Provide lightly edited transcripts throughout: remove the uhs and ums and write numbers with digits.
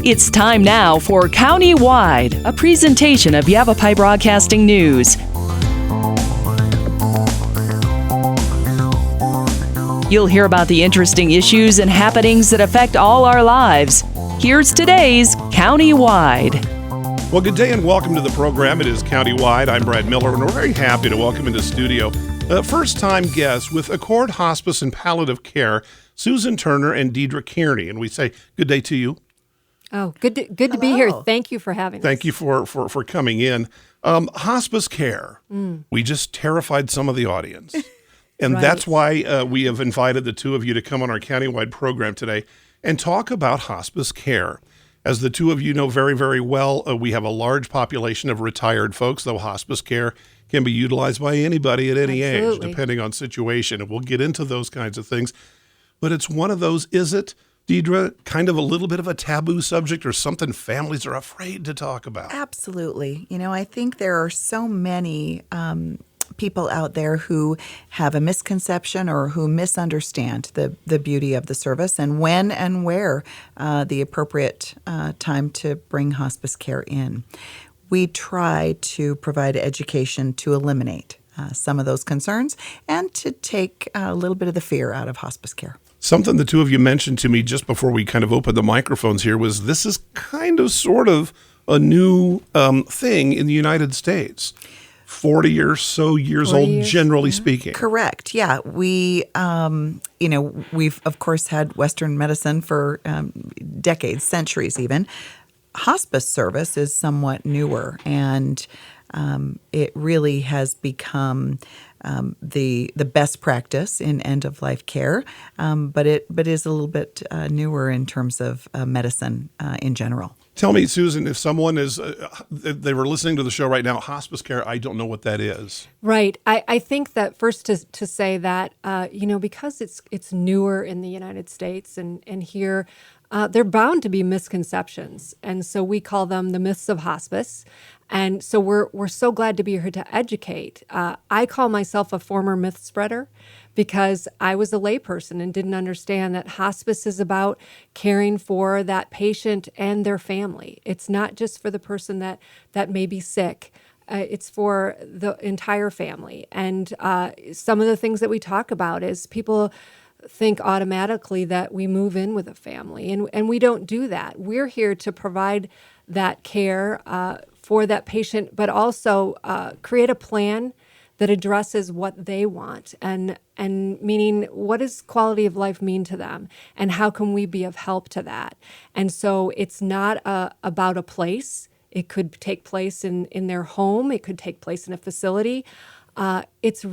It's time now for County-Wide, a presentation of Yavapai Broadcasting News. You'll hear about the interesting issues and happenings that affect all our lives. Here's today's County-Wide. Well, good day and welcome to the program. It is County-Wide. I'm Brad Miller, and we're very happy to welcome into studio first-time guests with Accord Hospice and Palliative Care, Susan Turner and Diedra Kearney. And we say good day to you. Oh, good to be here. Thank you for having us. Thank you for coming in. Hospice care. We just terrified some of the audience. And Right. That's why we have invited the two of you to come on our County-Wide program today and talk about hospice care. As the two of you know very, very well, we have a large population of retired folks, though hospice care can be utilized by anybody at any age, depending on situation. And we'll get into those kinds of things. But it's one of those, is it, Diedra, kind of a little bit of a taboo subject or something families are afraid to talk about? Absolutely. You know, I think there are so many people out there who have a misconception or who misunderstand the beauty of the service and when and where the appropriate time to bring hospice care in. We try to provide education to eliminate some of those concerns and to take a little bit of the fear out of hospice care. Something the two of you mentioned to me just before we kind of opened the microphones here was this is kind of sort of a new thing in the United States. 40 or so years old, generally speaking. Correct. Yeah. We, we've, of course, had Western medicine for decades, centuries even. Hospice service is somewhat newer, and it really has become the best practice in end-of-life care, but is a little bit newer in terms of medicine in general. Tell me, Susan, if someone they were listening to the show right now, hospice care, I don't know what that is. Right. I think that first to say that, because it's newer in the United States and here, there are bound to be misconceptions. And so we call them the myths of hospice. And so we're so glad to be here to educate. I call myself a former myth spreader because I was a layperson and didn't understand that hospice is about caring for that patient and their family. It's not just for the person that may be sick. It's for the entire family. And some of the things that we talk about is people think automatically that we move in with a family, and we don't do that. We're here to provide that care for that patient, but also create a plan that addresses what they want, and meaning what does quality of life mean to them, and how can we be of help to that? And so it's not about a place. It could take place in their home. It could take place in a facility. It's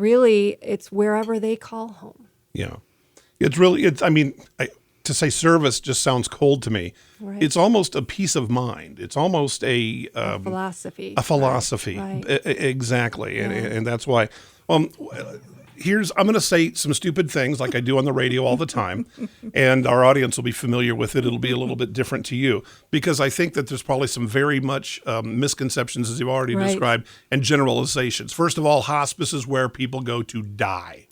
wherever they call home. Yeah. To say service just sounds cold to me. Right. It's almost a peace of mind. It's almost a philosophy. A philosophy. Right. Exactly. Yeah. And that's why. I'm going to say some stupid things like I do on the radio all the time, and our audience will be familiar with it. It'll be a little bit different to you because I think that there's probably some very much misconceptions, as you've already described, and generalizations. First of all, hospice is where people go to die.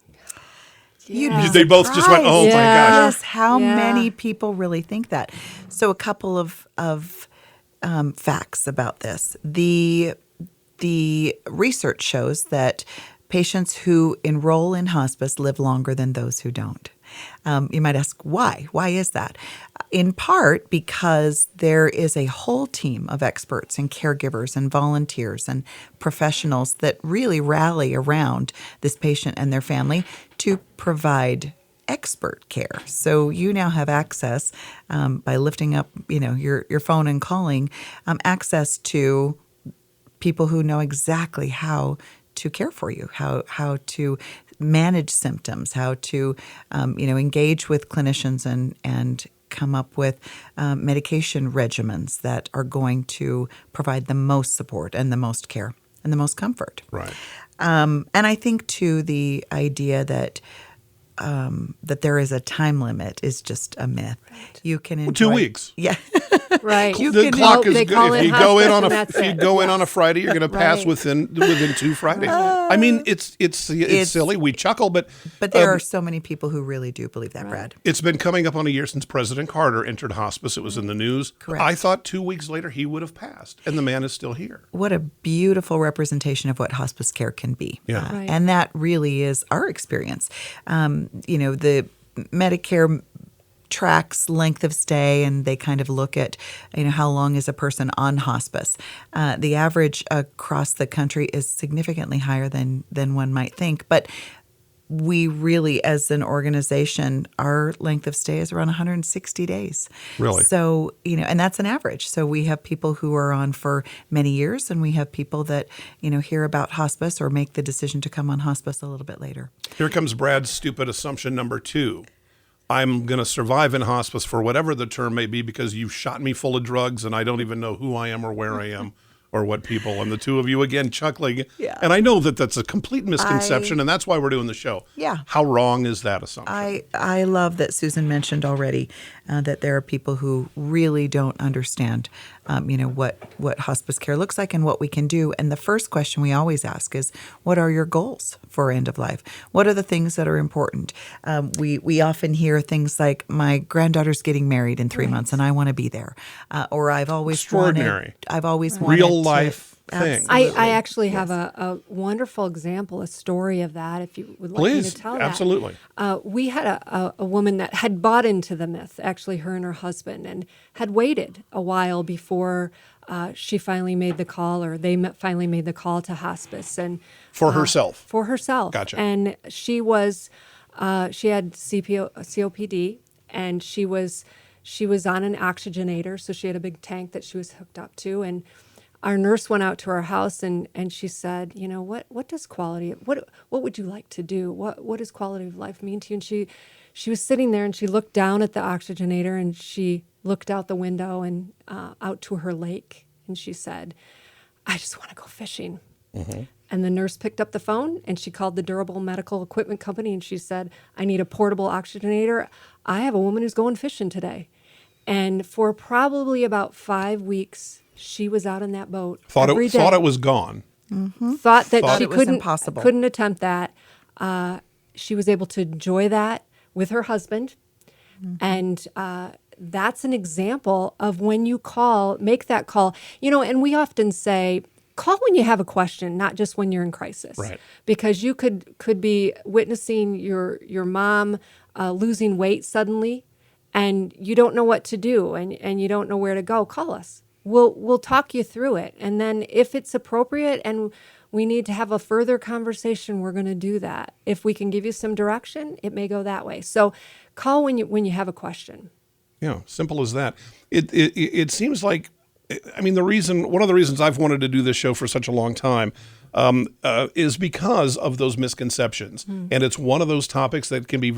Yeah. They both just went, oh my gosh. Yes, how many people really think that? So a couple of facts about this. The research shows that patients who enroll in hospice live longer than those who don't. You might ask, why? Why is that? In part because there is a whole team of experts and caregivers and volunteers and professionals that really rally around this patient and their family to provide expert care. So you now have access by lifting up, your phone and calling, access to people who know exactly how to care for you, how to manage symptoms, how to engage with clinicians and come up with medication regimens that are going to provide the most support and the most care and the most comfort. Right. And I think, too, the idea that that there is a time limit is just a myth. Right. You can enjoy 2 weeks. Yeah. Right. The clock is they good. call If in you go in hospice on and a that's if you it. go in on a Friday, you're going to pass Right. within 2 Fridays. I mean, it's silly. We chuckle, but There are so many people who really do believe that, Brad. it's been coming up on a year since President Carter entered hospice. It was in the news. Correct. I thought 2 weeks later he would have passed, and the man is still here. What a beautiful representation of what hospice care can be. Yeah. Right. And that really is our experience. The Medicare tracks length of stay, and they kind of look at, how long is a person on hospice. The average across the country is significantly higher than one might think. But we really, as an organization, our length of stay is around 160 days. Really? So, and that's an average. So we have people who are on for many years, and we have people that, hear about hospice or make the decision to come on hospice a little bit later. Here comes Brad's stupid assumption number 2. I'm going to survive in hospice for whatever the term may be because you've shot me full of drugs and I don't even know who I am or where I am or what people. And the two of you again chuckling. Yeah. And I know that that's a complete misconception, and that's why we're doing the show. Yeah. How wrong is that assumption? I love that Susan mentioned already that there are people who really don't understand, what hospice care looks like and what we can do. And the first question we always ask is, what are your goals for end of life? What are the things that are important? We often hear things like, my granddaughter's getting married in 3 months and I want to be there. Or I've always Extraordinary. wanted Real life thing. I actually have a wonderful example, a story of that, if you would like me Please, to tell absolutely. that. We had a woman that had bought into the myth, actually her and her husband, and had waited a while before she finally made the call, or they finally made the call to hospice. And For herself. For herself. Gotcha. And she was, she had COPD, and she was on an oxygenator, so she had a big tank that she was hooked up to. And our nurse went out to her house and she said, what does what would you like to do? What does quality of life mean to you? And she was sitting there and she looked down at the oxygenator and she looked out the window and out to her lake. And she said, I just want to go fishing. Mm-hmm. And the nurse picked up the phone and she called the durable medical equipment company and she said, I need a portable oxygenator. I have a woman who's going fishing today. And for probably about 5 weeks, she was out in that boat every day. Thought it was gone. Mm-hmm. Thought Thought she it was impossible. couldn't attempt that. She was able to enjoy that with her husband. Mm-hmm. And that's an example of when you make that call. And we often say, call when you have a question, not just when you're in crisis. Right. Because you could be witnessing your mom losing weight suddenly, and you don't know what to do, and you don't know where to go. Call us. We'll talk you through it. And then if it's appropriate and we need to have a further conversation, we're going to do that. If we can give you some direction, it may go that way. So call when you have a question. Yeah, simple as that. It seems like, one of the reasons I've wanted to do this show for such a long time is because of those misconceptions. And it's one of those topics that can be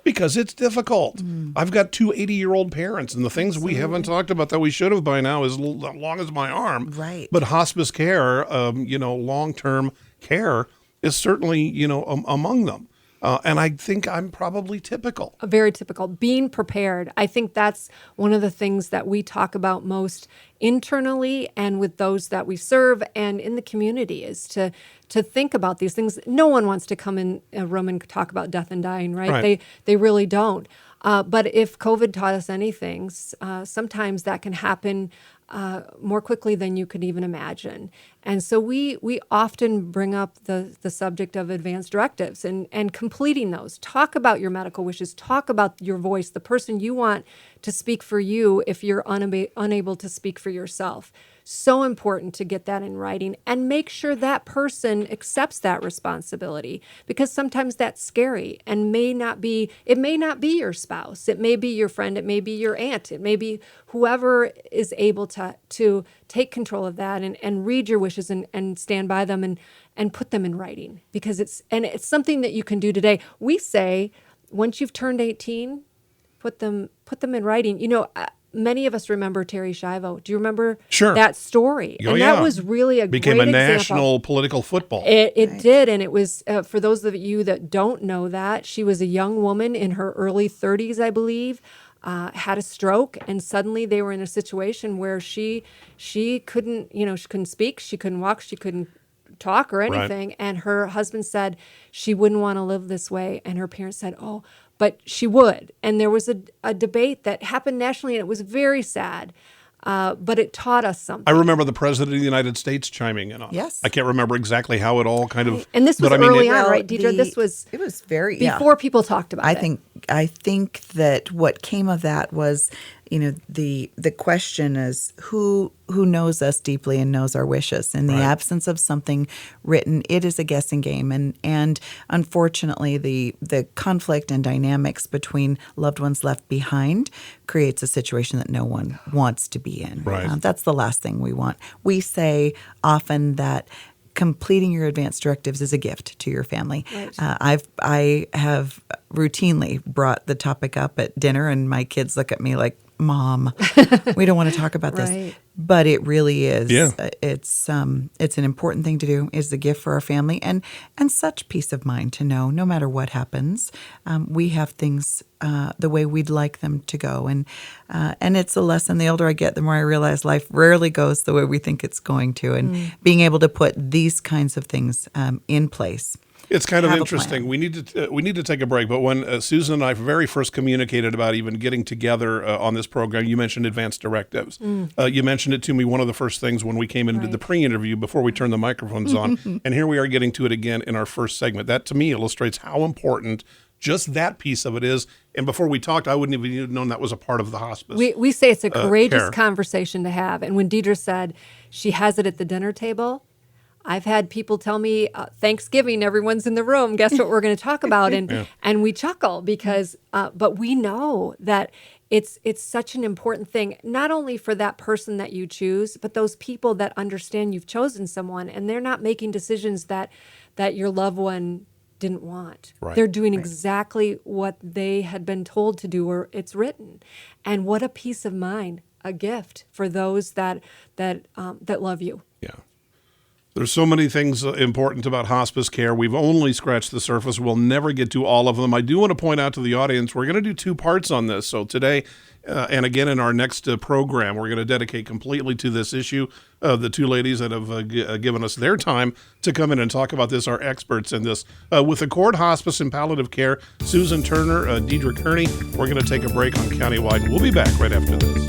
because it's difficult. I've got 2 80-year-old parents, and the things we haven't talked about that we should have by now is long as my arm. Right. But hospice care, long-term care is certainly, among them. And I think I'm probably typical. Very typical. Being prepared. I think that's one of the things that we talk about most internally and with those that we serve and in the community is to think about these things. No one wants to come in a room and talk about death and dying, right? They really don't. But if COVID taught us anything, sometimes that can happen more quickly than you could even imagine. And so we often bring up the subject of advanced directives and completing those. Talk about your medical wishes. Talk about your voice, the person you want to speak for you if you're unable to speak for yourself. So important to get that in writing and make sure that person accepts that responsibility, because sometimes that's scary and it may not be your spouse. It may be your friend. It may be your aunt. It may be whoever is able to take control of that and read your wishes and stand by them and put them in writing, because it's something that you can do today. We say once you've turned 18, put them in writing. many of us remember Terry Schiavo. Do you remember Sure. that story? Oh, and yeah. that was really a Became great a example. national political football. It did, and it was, for those of you that don't know that, she was a young woman in her early 30s, I believe, had a stroke, and suddenly they were in a situation where she couldn't, she couldn't speak, she couldn't walk, she couldn't talk or anything, and her husband said she wouldn't want to live this way, and her parents said, oh, but she would. And there was a debate that happened nationally, and it was very sad. But it taught us something. I remember the President of the United States chiming in on it. Yes. I can't remember exactly how it all kind of... And this was but I mean, early it- on, right, Deidre? It was very before people talked about it. I think that what came of that was, the question is who knows us deeply and knows our wishes. In the absence of something written, it is a guessing game, and unfortunately, the conflict and dynamics between loved ones left behind creates a situation that no one wants to be in. Right. That's the last thing we want. We say often that completing your advance directives is a gift to your family. Right. I have routinely brought the topic up at dinner, and my kids look at me like, "Mom, we don't want to talk about this." Right. But it really is. Yeah. It's an important thing to do. It's a gift for our family, and such peace of mind to know no matter what happens, we have things the way we'd like them to go. And it's a lesson. The older I get, the more I realize life rarely goes the way we think it's going to. And being able to put these kinds of things in place. It's kind of Have a interesting. plan. We need to take a break. But when Susan and I very first communicated about even getting together on this program, you mentioned advance directives. You mentioned it to me one of the first things when we came into the pre-interview before we turned the microphones on. And here we are getting to it again in our first segment. That to me illustrates how important just that piece of it is. And before we talked, I wouldn't have even known that was a part of the hospice. We say it's a courageous care. conversation to have. And when Deidre said she has it at the dinner table, I've had people tell me, Thanksgiving, everyone's in the room. Guess what we're going to talk about? And we chuckle because, but we know that it's such an important thing, not only for that person that you choose, but those people that understand you've chosen someone and they're not making decisions that your loved one didn't want. Right. They're doing exactly what they had been told to do, or it's written. And what a peace of mind, a gift for those that love you. Yeah. There's so many things important about hospice care. We've only scratched the surface. We'll never get to all of them. I do want to point out to the audience, we're going to do 2 parts on this. So today, and again in our next program, we're going to dedicate completely to this issue. The 2 ladies that have given us their time to come in and talk about this are experts in this. With Accord Hospice and Palliative Care, Susan Turner, Diedra Kearney, we're going to take a break on Countywide. We'll be back right after this.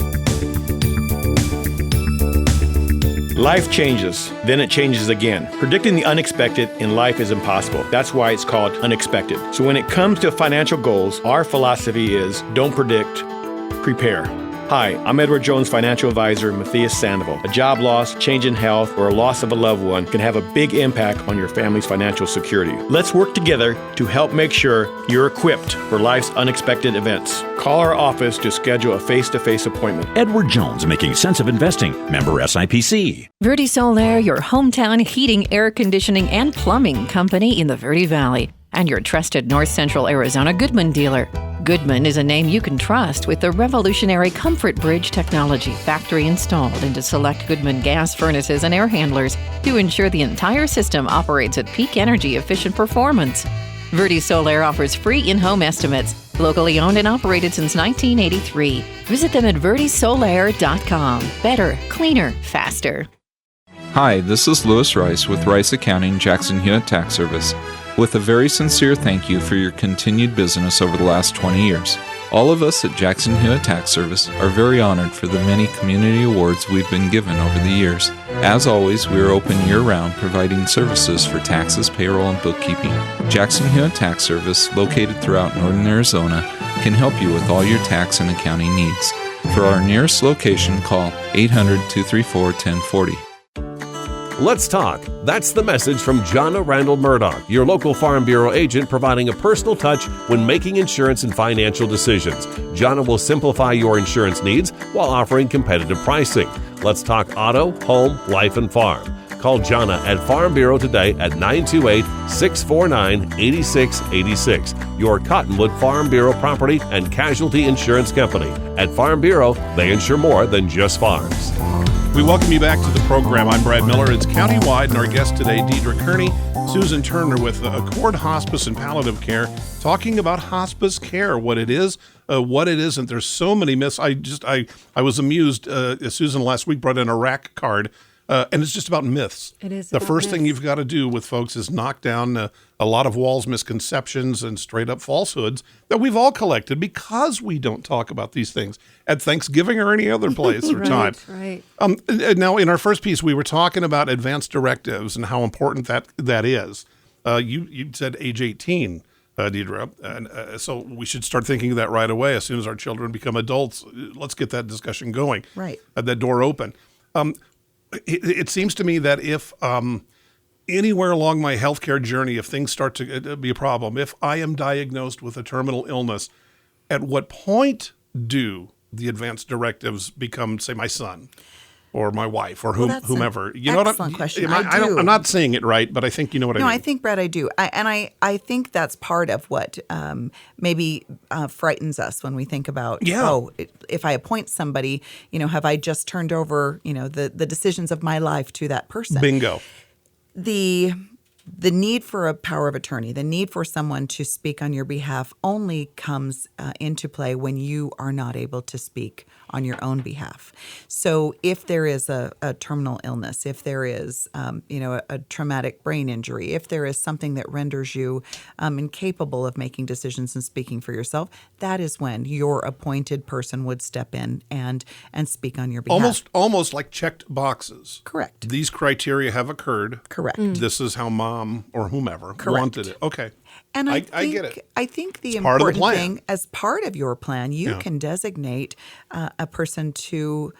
Life changes, then it changes again. Predicting the unexpected in life is impossible. That's why it's called unexpected. So when it comes to financial goals, our philosophy is don't predict, prepare. Hi, I'm Edward Jones financial advisor Matthias Sandoval. A job loss, change in health, or a loss of a loved one can have a big impact on your family's financial security. Let's work together to help make sure you're equipped for life's unexpected events. Call our office to schedule a face-to-face appointment. Edward Jones, making sense of investing. Member SIPC. Verde Solaire, your hometown heating, air conditioning, and plumbing company in the Verde Valley, and your trusted North Central Arizona Goodman dealer. Goodman is a name you can trust with the revolutionary Comfort Bridge technology factory installed into select Goodman gas furnaces and air handlers to ensure the entire system operates at peak energy efficient performance. Verde Solaire offers free in-home estimates, locally owned and operated since 1983. Visit them at verdesolaire.com. Better, cleaner, faster. Hi, this is Louis Rice with Rice Accounting, Jackson Hewitt Tax Service, with a very sincere thank you for your continued business over the last 20 years. All of us at Jackson Hewitt Tax Service are very honored for the many community awards we've been given over the years. As always, we are open year-round, providing services for taxes, payroll, and bookkeeping. Jackson Hewitt Tax Service, located throughout northern Arizona, can help you with all your tax and accounting needs. For our nearest location, call 800-234-1040. Let's talk. That's the message from Jonna Randall Murdoch, your local Farm Bureau agent, providing a personal touch when making insurance and financial decisions. Jonna will simplify your insurance needs while offering competitive pricing. Let's talk auto, home, life, and farm. Call Jana at Farm Bureau today at 928-649-8686. Your Cottonwood Farm Bureau Property and Casualty Insurance Company. At Farm Bureau, they insure more than just farms. We welcome you back to the program. I'm Brad Miller. It's Countywide, and our guest today, Diedra Kearney, Susan Turner with Accord Hospice and Palliative Care, talking about hospice care, what it is, what it isn't. There's so many myths. I was amused. Susan last week brought in a rack card, and it's just about myths. It is. The about first myths. thing you've got to do with folks is knock down a lot of walls, misconceptions, and straight up falsehoods that we've all collected because we don't talk about these things at Thanksgiving or any other place or time. Right. Now, in our first piece, we were talking about advanced directives and how important that is. You said age 18, Diedra, and so we should start thinking of that right away. As soon as our children become adults, let's get that discussion going. Right. That door open. It seems to me that if anywhere along my healthcare journey, if things start to be a problem, if I am diagnosed with a terminal illness, at what point do the advanced directives become, say, my son or my wife or whomever? You know what excellent question. I'm not saying it right, but I think you know what I mean. No, I think, Brad, I do. I think that's part of what maybe frightens us when we think about, if I appoint somebody, have I just turned over, the decisions of my life to that person? Bingo. The need for a power of attorney, the need for someone to speak on your behalf only comes into play when you are not able to speak on your own behalf. So if there is a terminal illness, if there is, a traumatic brain injury, if there is something that renders you incapable of making decisions and speaking for yourself, that is when your appointed person would step in and speak on your behalf. Almost like checked boxes. Correct. These criteria have occurred. Correct. This is how mom or whomever wanted it. Okay. And I get it. I think the It's part of the important plan. thing, as part of your plan, you can designate a person to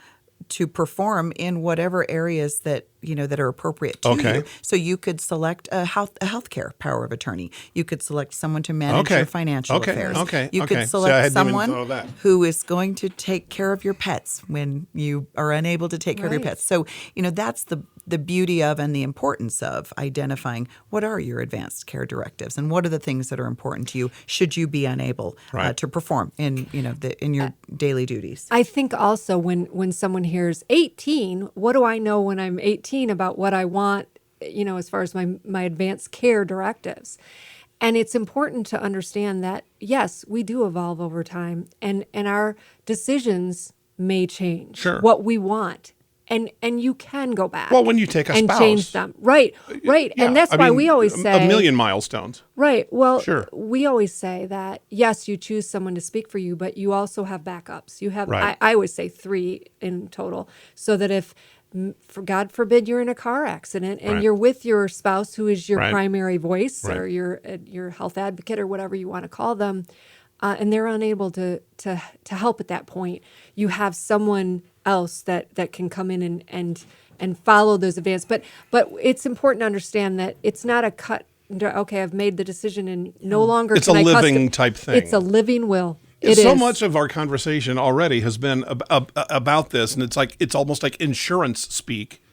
perform in whatever areas that that are appropriate to you. So you could select a healthcare power of attorney. You could select someone to manage your financial affairs. You could select someone who is going to take care of your pets when you are unable to take care of your pets. So that's the beauty of and the importance of identifying what are your advanced care directives and what are the things that are important to you should you be unable to perform in in your daily duties. I think also when someone hears 18, what do I know when I'm 18 about what I want, as far as my advanced care directives? And it's important to understand that, yes, we do evolve over time and our decisions may change what we want. And you can go back. Well, when you take a and spouse. change them. Right. Yeah, And that's why we always say a million milestones. Right. Well, we always say that, yes, you choose someone to speak for you, but you also have backups. You have, I always say 3 in total, so that if, for God forbid, you're in a car accident and you're with your spouse who is your primary voice or your health advocate or whatever you want to call them, and they're unable to help at that point, you have someone else that can come in and follow those advances. But it's important to understand that it's not a cut. Okay, I've made the decision and no longer it's can a I living type thing. It's a living will. So much of our conversation already has been about this, and it's almost like insurance speak.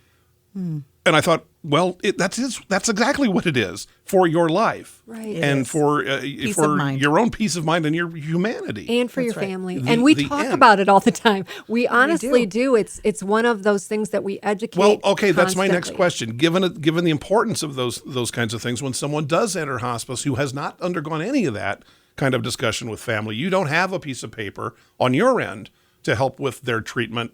And I thought, well, that's exactly what it is for your life, and for your own peace of mind and your humanity, and for your family. And we talk about it all the time. We honestly do. It's one of those things that we educate. Well, okay, that's my constantly. next question. Given the importance of those kinds of things, when someone does enter hospice who has not undergone any of that kind of discussion with family, you don't have a piece of paper on your end to help with their treatment.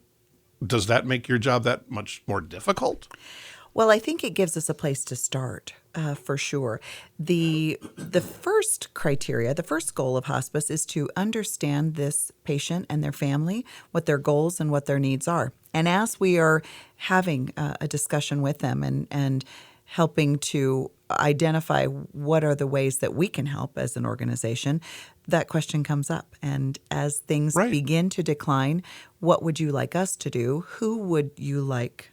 Does that make your job that much more difficult? Well, I think it gives us a place to start, for sure. The first criteria, the first goal of hospice is to understand this patient and their family, what their goals and what their needs are. And as we are having a discussion with them and helping to identify what are the ways that we can help as an organization, that question comes up. And as things begin to decline, what would you like us to do? Who would you like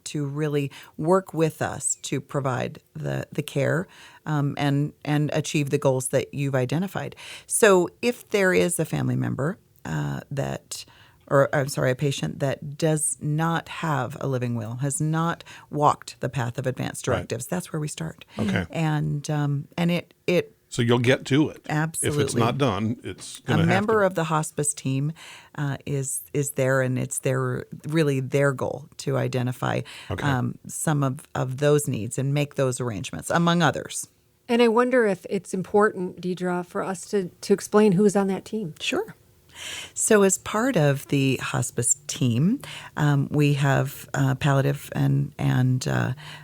to really work with us to provide the care and achieve the goals that you've identified? So if there is a family member that a patient that does not have a living will, has not walked the path of advanced directives, that's where we start. Okay. And it So you'll get to it. Absolutely. If it's not done, it's going a to have member to. of the hospice team is there, and it's really their goal to identify some of those needs and make those arrangements, among others. And I wonder if it's important, Diedra, for us to explain who's on that team. Sure. So as part of the hospice team, we have palliative and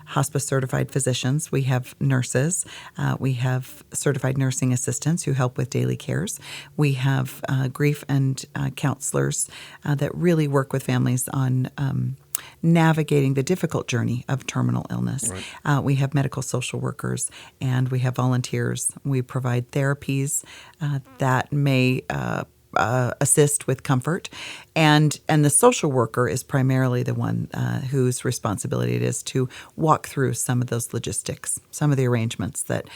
hospice certified physicians. We have nurses. We have certified nursing assistants who help with daily cares. We have grief and counselors that really work with families on navigating the difficult journey of terminal illness. Right. We have medical social workers, and we have volunteers. We provide therapies that may assist with comfort, and the social worker is primarily the one whose responsibility it is to walk through some of those logistics, some of the arrangements that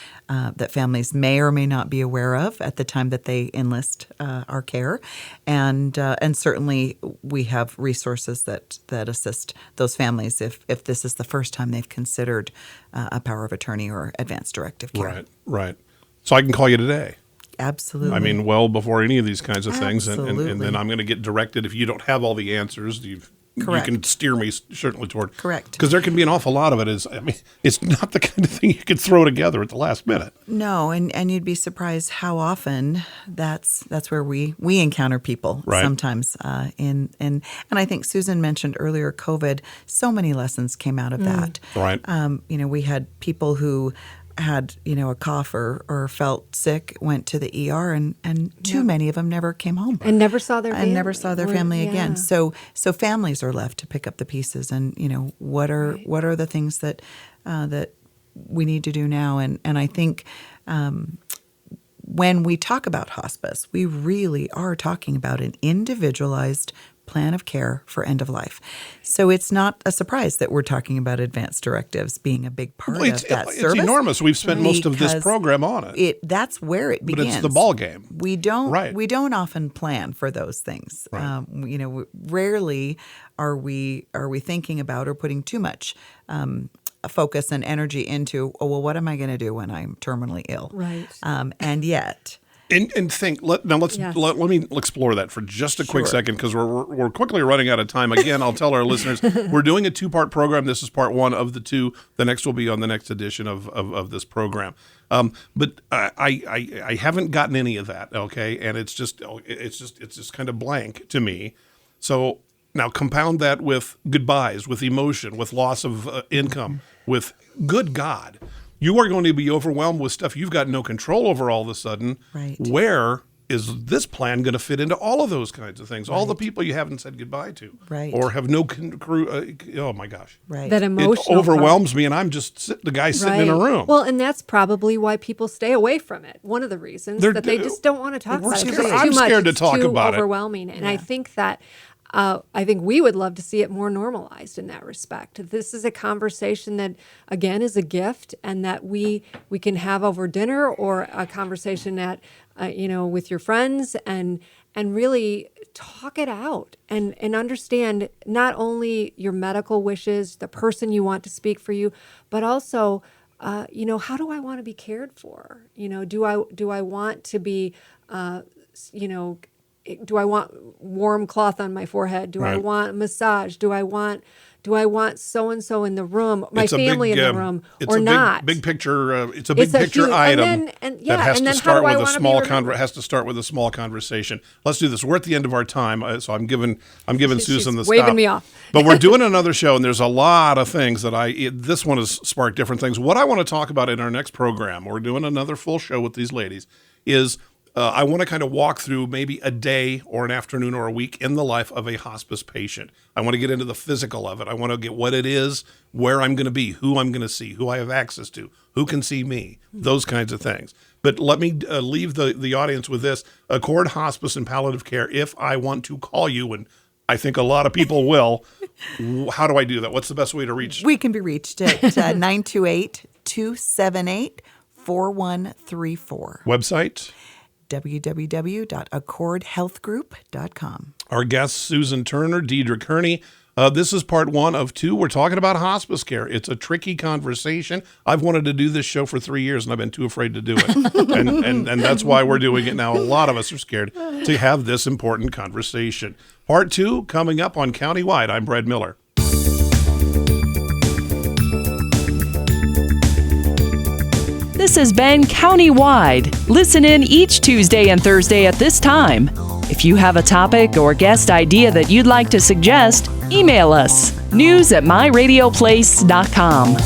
families may or may not be aware of at the time that they enlist our care, and certainly we have resources that assist those families if this is the first time they've considered a power of attorney or advanced directive care. Right. So I can call you today. Absolutely. I mean, well before any of these kinds of things, and Absolutely. then I'm going to get directed. If you don't have all the answers, you can steer me certainly toward. Correct. Because there can be an awful lot of it. It's not the kind of thing you could throw together at the last minute. No, and you'd be surprised how often that's where we encounter people sometimes. And I think Susan mentioned earlier, COVID. So many lessons came out of that. Right. We had people who had a cough or felt sick, went to the ER, and too many of them never came home and never saw their family again. So families are left to pick up the pieces, and what are the things that we need to do now, and I think when we talk about hospice, we really are talking about an individualized plan of care for end of life. So it's not a surprise that we're talking about advanced directives being a big part of that service. It's enormous. We've spent most of this program on it. That's where it begins. But it's the ball game. We don't often plan for those things. Right. Rarely are we thinking about or putting too much focus and energy into, what am I going to do when I'm terminally ill? Right. And yet. And think. Let me explore that for just a quick second, because we're quickly running out of time. Again, I'll tell our listeners we're doing a 2-part program. This is part 1 of the 2. The next will be on the next edition of this program. But I haven't gotten any of that. Okay, and it's just kind of blank to me. So now compound that with goodbyes, with emotion, with loss of income, with good God. You are going to be overwhelmed with stuff you've got no control over all of a sudden. Right. Where is this plan going to fit into all of those kinds of things? Right. All the people you haven't said goodbye to. Right. Or have no crew. Oh, my gosh. Right. That emotional It overwhelms me, and I'm just the guy sitting in a room. Well, and that's probably why people stay away from it. One of the reasons that they just don't want to talk about it. I'm scared to talk about it. It's too overwhelming. And I think that I think we would love to see it more normalized in that respect. This is a conversation that, again, is a gift, and that we can have over dinner, or a conversation at, with your friends, and really talk it out and understand not only your medical wishes, the person you want to speak for you, but also, how do I want to be cared for? Do I want to be, do I want warm cloth on my forehead? Do I want a massage? Do I want so and so in the room, my family in the room, or not? Big picture. It's a big picture item that has to start with a small conversation. Let's do this. We're at the end of our time, so I'm giving Susan the waving stop. me off. But we're doing another show, and there's a lot of things that this one has sparked different things. What I want to talk about in our next program, we're doing another full show with these ladies, is I want to kind of walk through maybe a day or an afternoon or a week in the life of a hospice patient. I want to get into the physical of it. I want to get what it is, where I'm going to be, who I'm going to see, who I have access to, who can see me, those kinds of things. But let me leave the audience with this. Accord Hospice and Palliative Care, if I want to call you, and I think a lot of people will, how do I do that? What's the best way to reach? We can be reached at 928-278-4134. Website? www.accordhealthgroup.com. Our guests, Susan Turner, Diedra Kearney. This is part 1 of 2. We're talking about hospice care. It's a tricky conversation. I've wanted to do this show for 3 years, and I've been too afraid to do it. and that's why we're doing it now. A lot of us are scared to have this important conversation. Part 2 coming up on Countywide. I'm Brad Miller. This has been Countywide. Listen in each Tuesday and Thursday at this time. If you have a topic or guest idea that you'd like to suggest, email us, news@myradioplace.com.